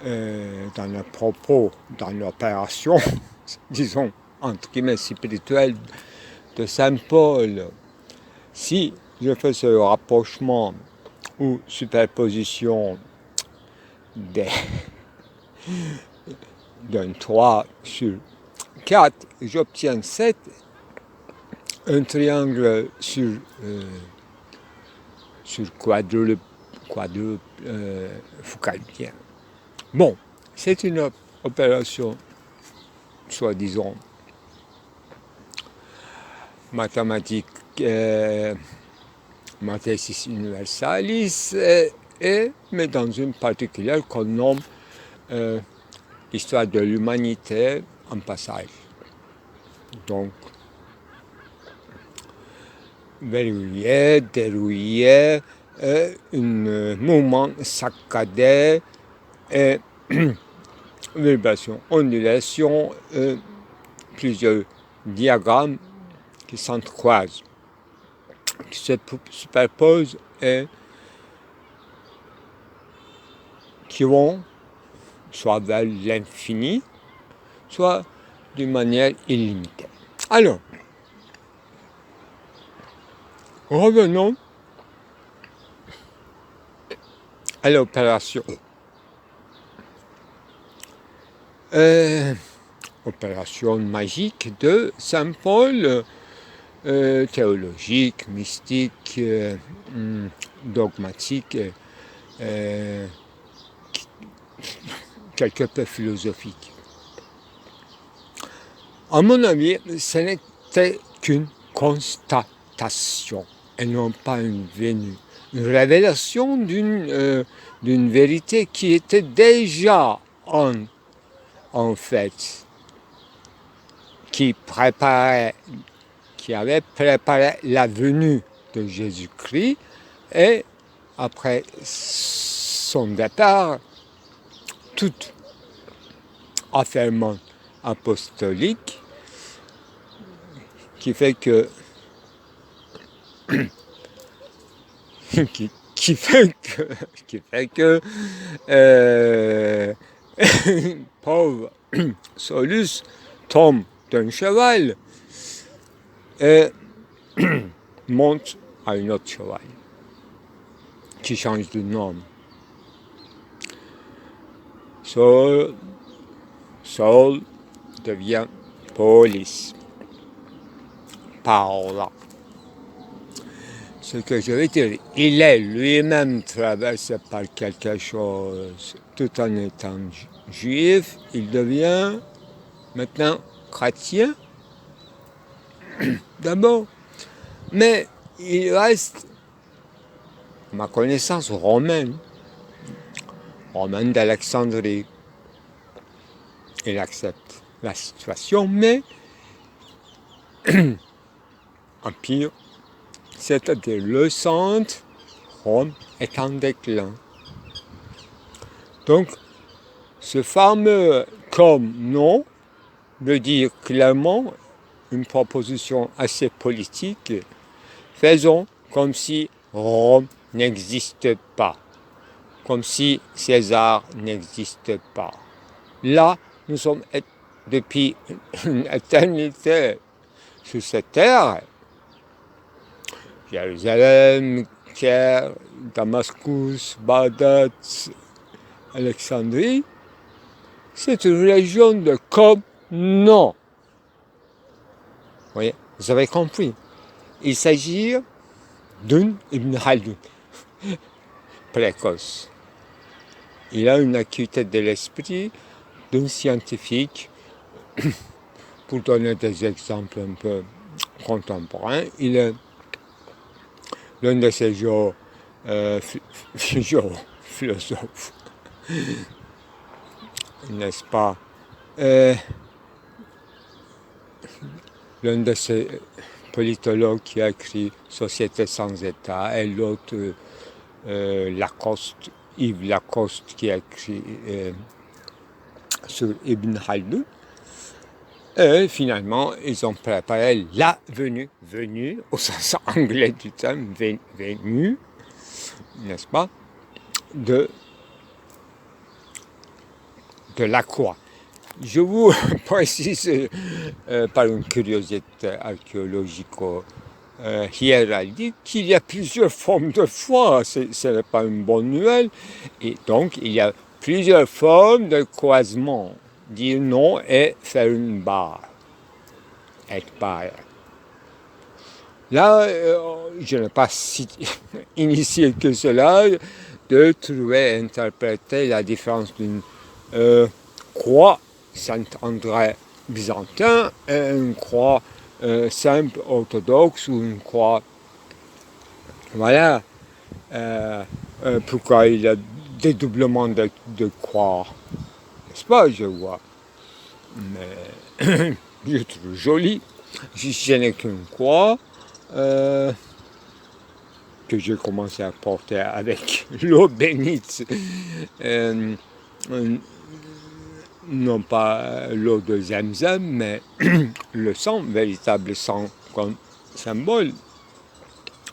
dans le propos, dans l'opération, disons, entre guillemets, spirituelle de Saint-Paul, si je fais ce rapprochement ou superposition d'un 3 sur 4, j'obtiens 7, un triangle sur quadruple foucaldien. Bon, c'est une opération, soi-disant, mathématique, Mathesis universalis, mais dans une particulière qu'on nomme l'histoire de l'humanité en passage. Donc, verrouillé, dérouillé, un mouvement saccadé, vibration, ondulation, plusieurs diagrammes qui s'entrecroisent, qui se superposent et qui vont soit vers l'infini, soit d'une manière illimitée. Alors, revenons à l'opération. Opération magique de Saint-Paul, théologique, mystique, dogmatique, quelque peu philosophique. À mon avis, ce n'était qu'une constatation et non pas une révélation d'une vérité qui était déjà en fait, qui avait préparé la venue de Jésus-Christ et après son départ, toute affairement apostolique qui fait que qui fait que pauvre Saulus tombe d'un cheval et monte à un autre cheval qui change de nom. Saul devient Paulis. Paula. Ce que je veux dire, il est lui-même traversé par quelque chose tout en étant juif, il devient maintenant chrétien d'abord, mais il reste, à ma connaissance, romain d'Alexandrie. Il accepte la situation, mais empire, c'est-à-dire le centre, Rome, est en déclin. Donc, ce fameux comme non veut dire clairement une proposition assez politique. Faisons comme si Rome n'existe pas, comme si César n'existe pas. Là, nous sommes depuis une éternité sur cette terre. Jérusalem, Caire, Damascus, Bagdad, Alexandrie, c'est une région de comme non. Vous voyez, vous avez compris. Il s'agit d'un Ibn Khaldun précoce. Il a une acuité de l'esprit d'un scientifique. Pour donner des exemples un peu contemporains, il est l'un de ces philosophes, n'est-ce pas, Euh, L'un de ces politologues qui a écrit Société sans État et l'autre Lacoste, Yves Lacoste qui a écrit sur Ibn Khaldun. Et finalement, ils ont préparé la venue au sens anglais du terme, venue, n'est-ce pas, de la croix. Je vous précise par une curiosité archéologico-hiéraldique qu'il y a plusieurs formes de foi. Ce n'est pas une bonne nouvelle. Et donc, il y a plusieurs formes de croisement. Dire non et faire une barre. Être barre. Là, je n'ai pas initié que cela de trouver et interpréter la différence d'une croix Saint-André byzantin et une croix simple orthodoxe ou une croix. Voilà pourquoi il y a dédoublement de croix. N'est-ce pas, je vois. Mais je trouve joli. Si ce n'est qu'une croix que j'ai commencé à porter avec l'eau bénite. Non pas l'eau de Zamzam, mais le sang, véritable sang, comme symbole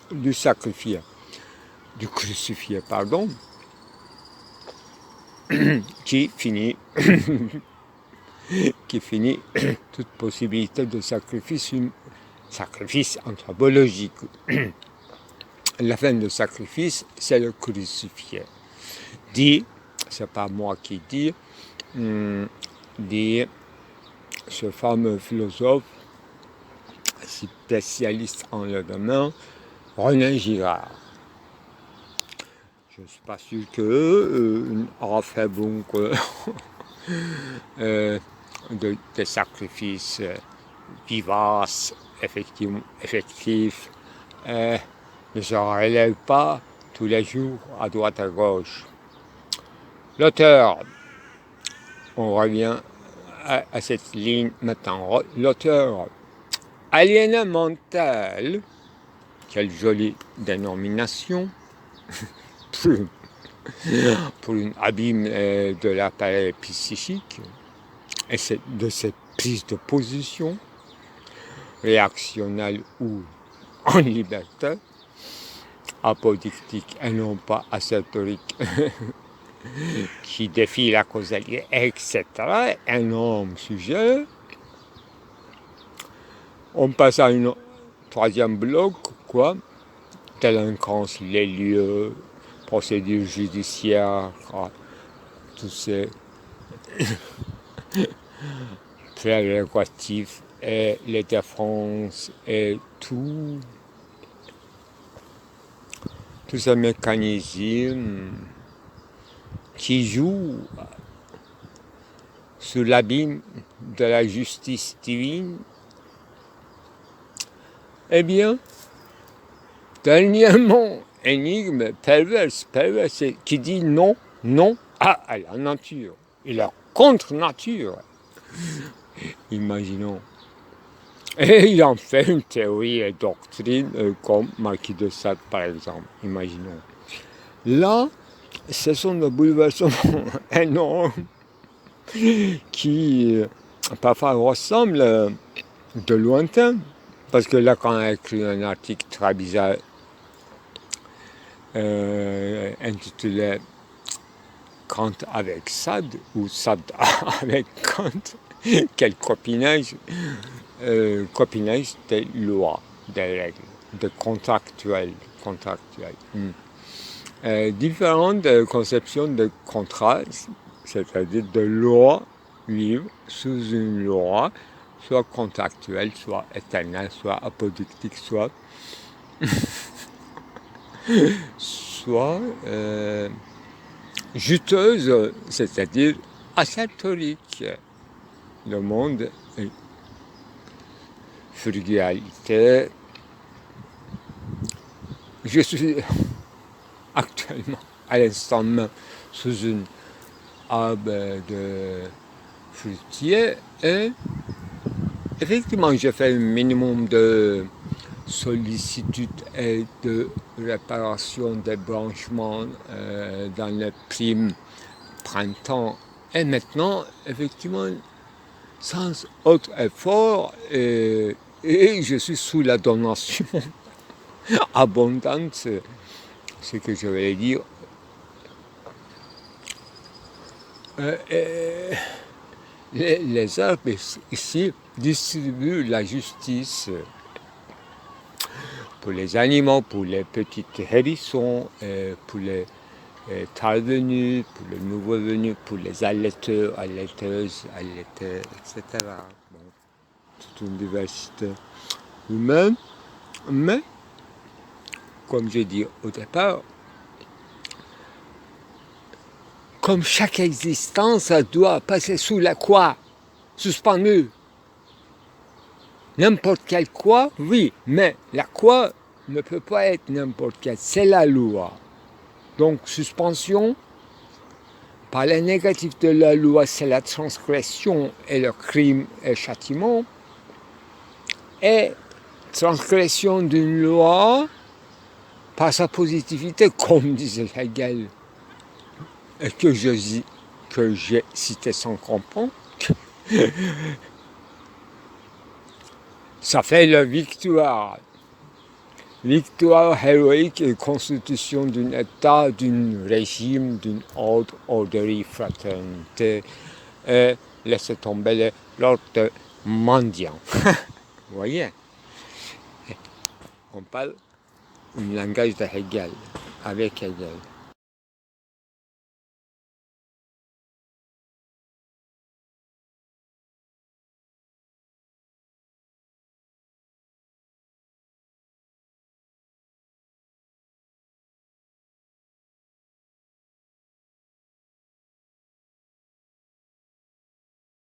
du sacrifié, du crucifié, pardon, qui finit toute possibilité de sacrifice anthropologique. La fin de sacrifice, c'est le crucifié. Dit, c'est pas moi qui dis, dit ce fameux philosophe spécialiste en le domaine, René Girard. Je ne suis pas sûr qu'une Aufhebung des sacrifices vivaces, effectifs, ne se relève pas tous les jours à droite à gauche. L'auteur, on revient à cette ligne maintenant, l'auteur Aliéna Montel, quelle jolie dénomination, pour une abîme de l'appareil psychique, et de cette prise de position réactionnelle ou en liberté, apodictique et non pas ascétorique, qui défie la causalité, etc. Énorme sujet. On passe à un troisième bloc, quoi. Délinquance, les lieux, procédures judiciaires, tous ces prérogatives et les défenses et tous ces mécanismes qui jouent sur l'abîme de la justice divine. Eh bien, dernièrement, énigme perverse, qui dit non à la nature et la contre-nature. Imaginons. Et il en fait une théorie et doctrine comme Marquis de Sade, par exemple. Imaginons. Là, ce sont des bouleversements énormes qui parfois ressemblent de lointain. Parce que là, quand on a écrit un article très bizarre intitulé Kant avec Sade ou Sade avec Kant, quel copinage des lois, des règles, de contractuels. Différentes conceptions de contrat, c'est-à-dire de loi libre sous une loi, soit contractuelle, soit éternelle, soit apodictique, soit juteuse, c'est-à-dire ascétorique. Le monde est frugalité. Je suis actuellement, à l'instant même, sous une arbre de fruitier et effectivement j'ai fait un minimum de sollicitude et de réparation des branchements dans le prime printemps. Et maintenant, effectivement, sans autre effort, et je suis sous la donation abondante, ce que je vais dire. Les arbres ici distribuent la justice pour les animaux, pour les petits hérissons, pour les venus, pour les nouveaux venus, pour les allaiteurs, allaiteuses, allaiteurs, etc. Bon, toute une diversité humaine, mais, comme j'ai dit au départ, comme chaque existence doit passer sous la croix, suspendue. N'importe quelle croix, oui, mais la croix ne peut pas être n'importe quelle, c'est la loi. Donc, suspension, par les négatifs de la loi, c'est la transgression et le crime et châtiment. Et transgression d'une loi, par sa positivité, comme disait Hegel, et que j'ai cité sans comprendre, ça fait la victoire. Victoire héroïque et constitution d'un État, d'un régime, d'une ordre, orderie, fraternité, et laisser tomber l'ordre mendiant. Vous voyez? On parle un langage de Hegel, avec Hegel.